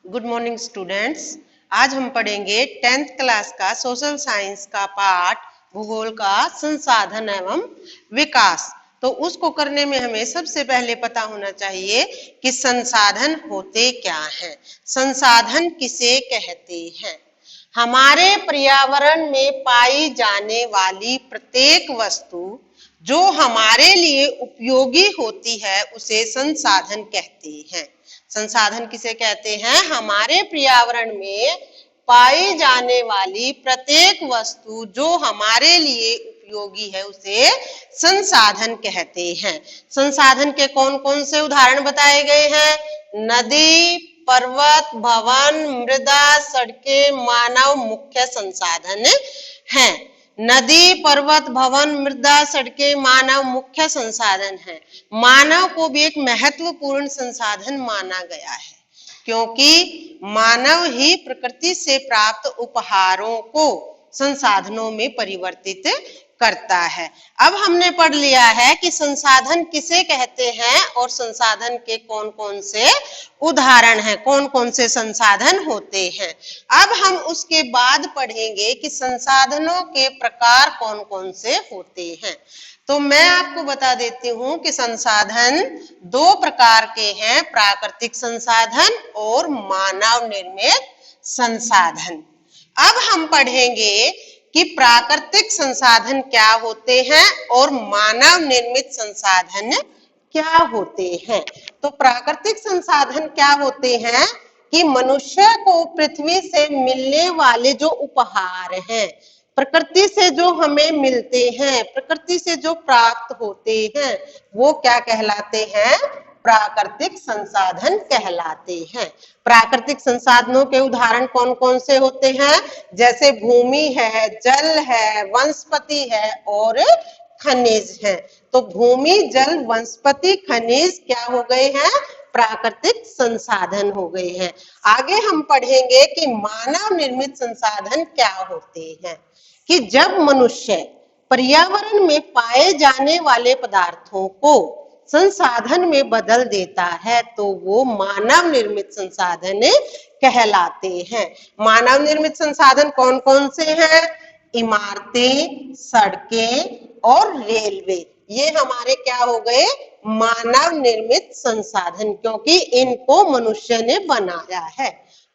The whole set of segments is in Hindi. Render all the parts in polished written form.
Good morning students. आज हम पढ़ेंगे 10th क्लास का सोशल साइंस का पार्ट भूगोल का संसाधन एवं विकास। तो उसको करने में हमें सबसे पहले पता होना चाहिए कि संसाधन होते क्या हैं, संसाधन किसे कहते हैं। हमारे पर्यावरण में पाई जाने वाली प्रत्येक वस्तु जो हमारे लिए उपयोगी होती है उसे संसाधन कहते हैं। संसाधन किसे कहते हैं? हमारे पर्यावरण में पाई जाने वाली प्रत्येक वस्तु जो हमारे लिए उपयोगी है उसे संसाधन कहते हैं। संसाधन के कौन कौन से उदाहरण बताए गए हैं? नदी, पर्वत, भवन, मृदा, सड़कें मानव मुख्य संसाधन हैं। नदी, पर्वत, भवन, मृदा, सड़कें मानव मुख्य संसाधन है। मानव को भी एक महत्वपूर्ण संसाधन माना गया है क्योंकि मानव ही प्रकृति से प्राप्त उपहारों को संसाधनों में परिवर्तित करता है। अब हमने पढ़ लिया है कि संसाधन किसे कहते हैं और संसाधन के कौन कौन से उदाहरण हैं, कौन कौन से संसाधन होते हैं। अब हम उसके बाद पढ़ेंगे कि संसाधनों के प्रकार कौन कौन से होते हैं। तो मैं आपको बता देती हूं कि संसाधन दो प्रकार के हैं, प्राकृतिक संसाधन और मानव निर्मित संसाधन। अब हम पढ़ेंगे कि प्राकृतिक संसाधन क्या होते हैं और मानव निर्मित संसाधन क्या होते हैं। तो प्राकृतिक संसाधन क्या होते हैं कि मनुष्य को पृथ्वी से मिलने वाले जो उपहार हैं, प्रकृति से जो हमें मिलते हैं, प्रकृति से जो प्राप्त होते हैं, वो क्या कहलाते हैं? प्राकृतिक संसाधन कहलाते हैं। प्राकृतिक संसाधनों के उदाहरण कौन कौन से होते हैं? जैसे भूमि है, जल है, वनस्पति है और खनिज है। तो भूमि, जल, वनस्पति, खनिज क्या हो गए हैं? प्राकृतिक संसाधन हो गए हैं। आगे हम पढ़ेंगे कि मानव निर्मित संसाधन क्या होते हैं। कि जब मनुष्य पर्यावरण में पाए जाने वाले पदार्थों को संसाधन में बदल देता है तो वो मानव निर्मित संसाधन कहलाते हैं। मानव निर्मित संसाधन कौन कौन से हैं? इमारतें, सड़कें और रेलवे, ये हमारे क्या हो गए? मानव निर्मित संसाधन, क्योंकि इनको मनुष्य ने बनाया है।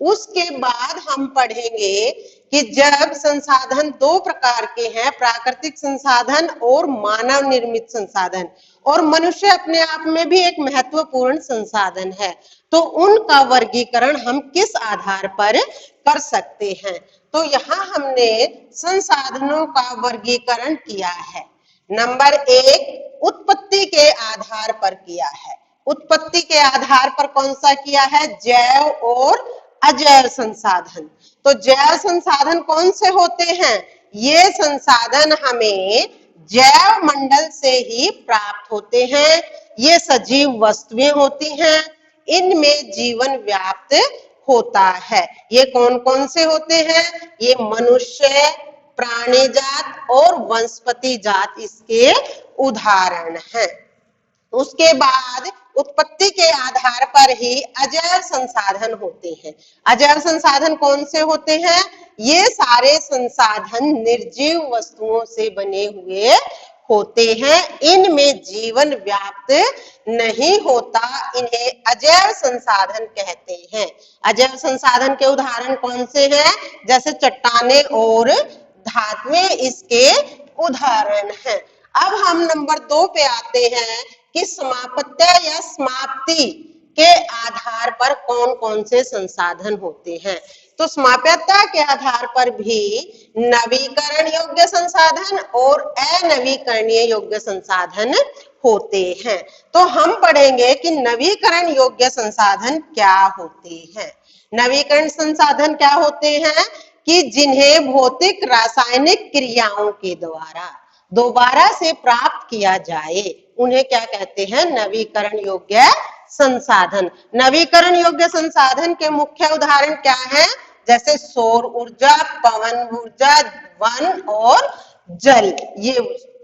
उसके बाद हम पढ़ेंगे कि जब संसाधन दो प्रकार के हैं, प्राकृतिक संसाधन और मानव निर्मित संसाधन, और मनुष्य अपने आप में भी एक महत्वपूर्ण संसाधन है, तो उनका वर्गीकरण हम किस आधार पर कर सकते हैं। तो यहाँ हमने संसाधनों का वर्गीकरण किया है। नंबर 1, उत्पत्ति के आधार पर किया है। उत्पत्ति के आधार पर कौन सा किया है? जैव और अजैव संसाधन। तो जैव संसाधन कौन से होते हैं? ये संसाधन हमें जैव मंडल से ही प्राप्त होते हैं। ये सजीव वस्तुएं होती हैं, इनमें जीवन व्याप्त होता है। ये कौन कौन से होते हैं? ये मनुष्य, प्राणी जात और वनस्पति जात इसके उदाहरण हैं। उसके बाद उत्पत्ति के आधार पर ही अजैव संसाधन होते हैं। अजैव संसाधन कौन से होते हैं? ये सारे संसाधन निर्जीव वस्तुओं से बने हुए होते हैं, इनमें जीवन व्याप्त नहीं होता, इन्हें अजैव संसाधन कहते हैं। अजैव संसाधन के उदाहरण कौन से हैं? जैसे चट्टानें और धातुएं इसके उदाहरण हैं। अब हम नंबर 2 पे आते हैं कि समाप्त्य या समाप्ति के आधार पर कौन कौन से संसाधन होते हैं। तो समाप्यता के आधार पर भी नवीकरण योग्य संसाधन और अनवीकरणीय योग्य संसाधन होते हैं। तो हम पढ़ेंगे कि नवीकरण योग्य संसाधन क्या होते हैं। नवीकरण संसाधन क्या होते हैं? कि जिन्हें भौतिक रासायनिक क्रियाओं के द्वारा दोबारा से प्राप्त किया जाए, उन्हें क्या कहते हैं? नवीकरण योग्य संसाधन। नवीकरण योग्य संसाधन के मुख्य उदाहरण क्या हैं? जैसे सौर ऊर्जा, पवन ऊर्जा, वन और जल, ये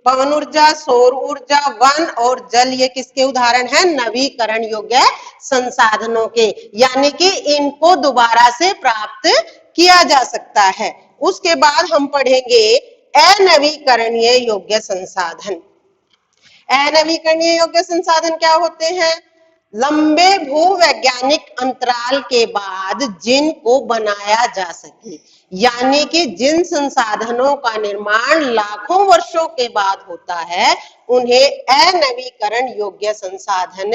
पवन ऊर्जा, सौर ऊर्जा, वन और जल, ये किसके उदाहरण है? नवीकरण योग्य संसाधनों के, यानी कि इनको दोबारा से प्राप्त किया जा सकता है। उसके बाद हम पढ़ेंगे अनवीकरणीय योग्य संसाधन। अनवीकरणीय योग्य संसाधन क्या होते हैं? लंबे भूवैज्ञानिक अंतराल के बाद जिनको बनाया जा सके, यानी कि जिन संसाधनों का निर्माण लाखों वर्षों के बाद होता है, उन्हें अनवीकरण योग्य संसाधन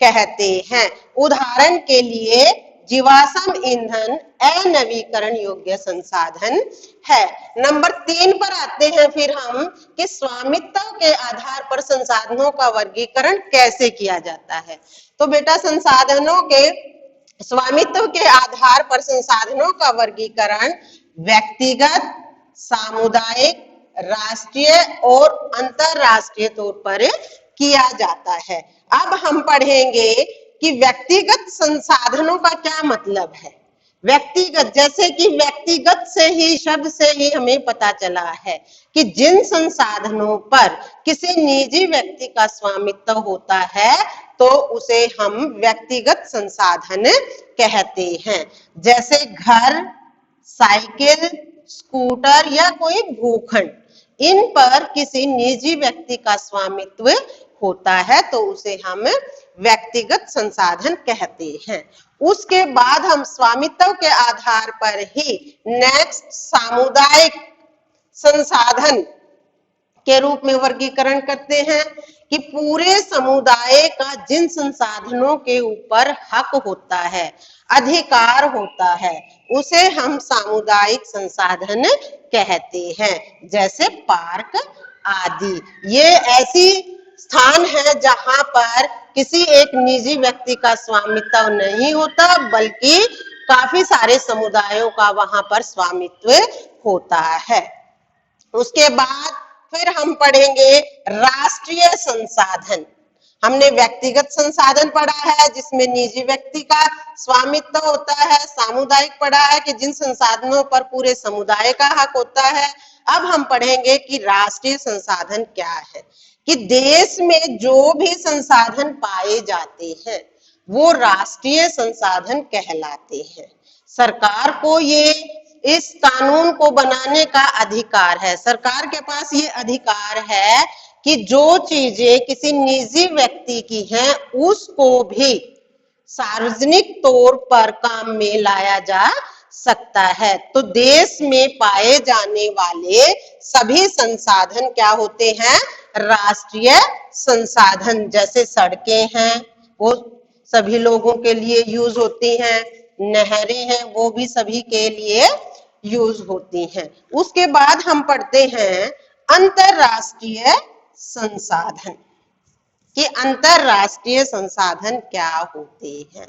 कहते हैं। उदाहरण के लिए जीवाश्म ईंधन अनवीकरण योग्य संसाधन है। नंबर 3 पर आते हैं फिर हम कि स्वामित्व के आधार पर संसाधनों का वर्गीकरण कैसे किया जाता है। तो बेटा संसाधनों के स्वामित्व के आधार पर संसाधनों का वर्गीकरण व्यक्तिगत, सामुदायिक, राष्ट्रीय और अंतरराष्ट्रीय तौर पर किया जाता है। अब हम पढ़ेंगे कि व्यक्तिगत संसाधनों का क्या मतलब है। व्यक्तिगत, जैसे कि व्यक्तिगत से ही, शब्द से ही हमें पता चला है कि जिन संसाधनों पर किसी निजी व्यक्ति का स्वामित्व होता है तो उसे हम व्यक्तिगत संसाधन कहते हैं। जैसे घर, साइकिल, स्कूटर या कोई भूखंड, इन पर किसी निजी व्यक्ति का स्वामित्व होता है तो उसे हम व्यक्तिगत संसाधन कहते हैं। उसके बाद हम स्वामित्व के आधार पर ही नेक्स्ट सामुदायिक संसाधन के रूप में वर्गीकरण करते हैं कि पूरे समुदाय का जिन संसाधनों के ऊपर हक होता है, अधिकार होता है, उसे हम सामुदायिक संसाधन कहते हैं। जैसे पार्क आदि, ये ऐसी स्थान है जहां पर किसी एक निजी व्यक्ति का स्वामित्व नहीं होता, बल्कि काफी सारे समुदायों का वहां पर स्वामित्व होता है। उसके बाद फिर हम पढ़ेंगे राष्ट्रीय संसाधन। हमने व्यक्तिगत संसाधन पढ़ा है जिसमें निजी व्यक्ति का स्वामित्व होता है, सामुदायिक पढ़ा है कि जिन संसाधनों पर पूरे समुदाय का हक होता है। अब हम पढ़ेंगे कि राष्ट्रीय संसाधन क्या है, कि देश में जो भी संसाधन पाए जाते हैं वो राष्ट्रीय संसाधन कहलाते हैं। सरकार को ये इस कानून को बनाने का अधिकार है। सरकार के पास ये अधिकार है कि जो चीजें किसी निजी व्यक्ति की हैं उसको भी सार्वजनिक तौर पर काम में लाया जा सकता है। तो देश में पाए जाने वाले सभी संसाधन क्या होते हैं? राष्ट्रीय संसाधन। जैसे सड़कें हैं वो सभी लोगों के लिए यूज होती हैं, नहरें हैं वो भी सभी के लिए यूज होती हैं। उसके बाद हम पढ़ते हैं अंतरराष्ट्रीय संसाधन, कि अंतरराष्ट्रीय संसाधन क्या होते हैं।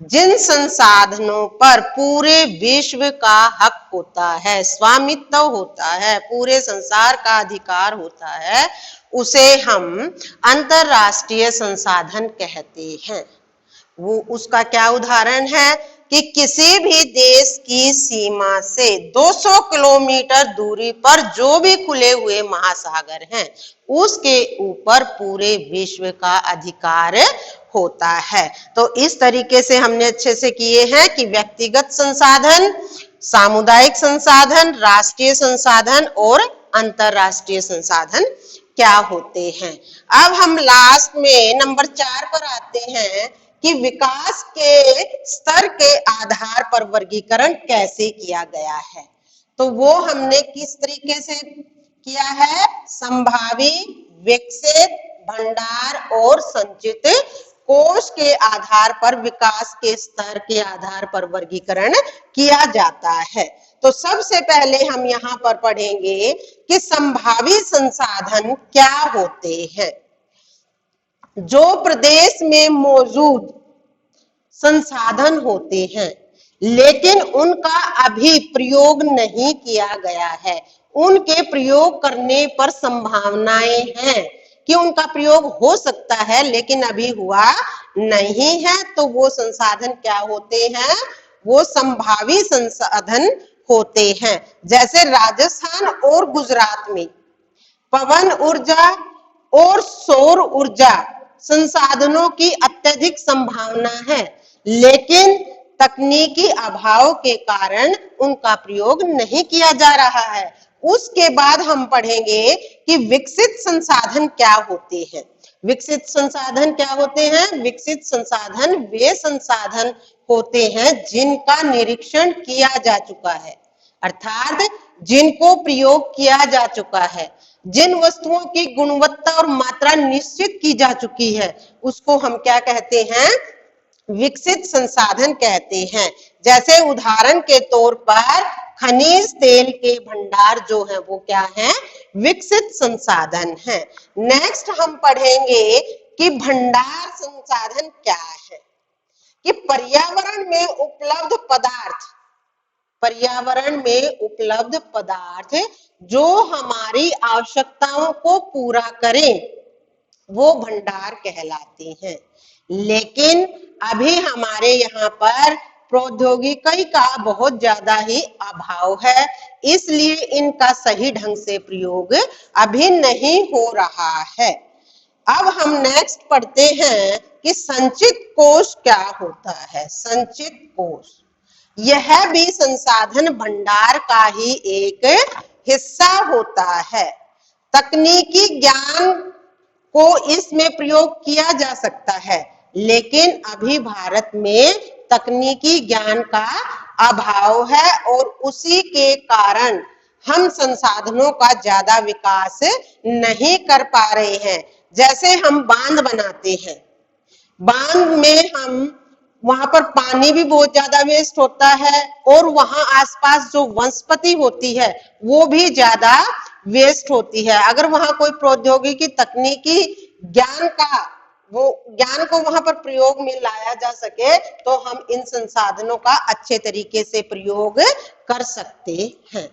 जिन संसाधनों पर पूरे विश्व का हक होता है, स्वामित्व होता है, पूरे संसार का अधिकार होता है, उसे हम अंतरराष्ट्रीय संसाधन कहते हैं। वो उसका क्या उदाहरण है कि किसी भी देश की सीमा से 200 किलोमीटर दूरी पर जो भी खुले हुए महासागर हैं उसके ऊपर पूरे विश्व का अधिकार होता है। तो इस तरीके से हमने अच्छे से किए हैं कि व्यक्तिगत संसाधन, सामुदायिक संसाधन, राष्ट्रीय संसाधन और अंतरराष्ट्रीय संसाधन क्या होते हैं। अब हम लास्ट में नंबर 4 पर आते हैं कि विकास के स्तर के आधार पर वर्गीकरण कैसे किया गया है। तो वो हमने किस तरीके से किया है? संभावी, विकसित, भंडार और संचित कोष के आधार पर विकास के स्तर के आधार पर वर्गीकरण किया जाता है। तो सबसे पहले हम यहाँ पर पढ़ेंगे कि संभावी संसाधन क्या होते हैं। जो प्रदेश में मौजूद संसाधन होते हैं लेकिन उनका अभी प्रयोग नहीं किया गया है, उनके प्रयोग करने पर संभावनाएं हैं कि उनका प्रयोग हो सकता है लेकिन अभी हुआ नहीं है, तो वो संसाधन क्या होते हैं? वो संभावी संसाधन होते हैं। जैसे राजस्थान और गुजरात में पवन ऊर्जा और सौर ऊर्जा संसाधनों की अत्यधिक संभावना है, लेकिन तकनीकी अभाव के कारण उनका प्रयोग नहीं किया जा रहा है। उसके बाद हम पढ़ेंगे कि विकसित संसाधन क्या होते हैं। विकसित संसाधन क्या होते हैं? विकसित संसाधन वे संसाधन होते हैं जिनका निरीक्षण किया जा चुका है, अर्थात जिनको प्रयोग किया जा चुका है, जिन वस्तुओं की गुणवत्ता और मात्रा निश्चित की जा चुकी है, उसको हम क्या कहते हैं? विकसित संसाधन कहते हैं। जैसे उदाहरण के तौर पर खनिज तेल के भंडार जो है वो क्या है? विकसित संसाधन है। नेक्स्ट हम पढ़ेंगे कि भंडार संसाधन क्या है, कि पर्यावरण में उपलब्ध पदार्थ जो हमारी आवश्यकताओं को पूरा करें वो भंडार कहलाते हैं। लेकिन अभी हमारे यहाँ पर प्रौद्योगिकी का बहुत ज्यादा ही अभाव है, इसलिए इनका सही ढंग से प्रयोग अभी नहीं हो रहा है। अब हम नेक्स्ट पढ़ते हैं कि संचित कोष क्या होता है। संचित कोष यह भी संसाधन भंडार का ही एक हिस्सा होता है। तकनीकी ज्ञान को इसमें प्रयोग किया जा सकता है, लेकिन अभी भारत में तकनीकी ज्ञान का अभाव है और उसी के कारण हम संसाधनों का ज्यादा विकास नहीं कर पा रहे हैं। जैसे हम बांध बनाते हैं, बांध में हम वहां पर पानी भी बहुत ज्यादा वेस्ट होता है और वहां आसपास जो वनस्पति होती है वो भी ज्यादा वेस्ट होती है। अगर वहां कोई प्रौद्योगिकी तकनीकी ज्ञान को वहां पर प्रयोग में लाया जा सके तो हम इन संसाधनों का अच्छे तरीके से प्रयोग कर सकते हैं।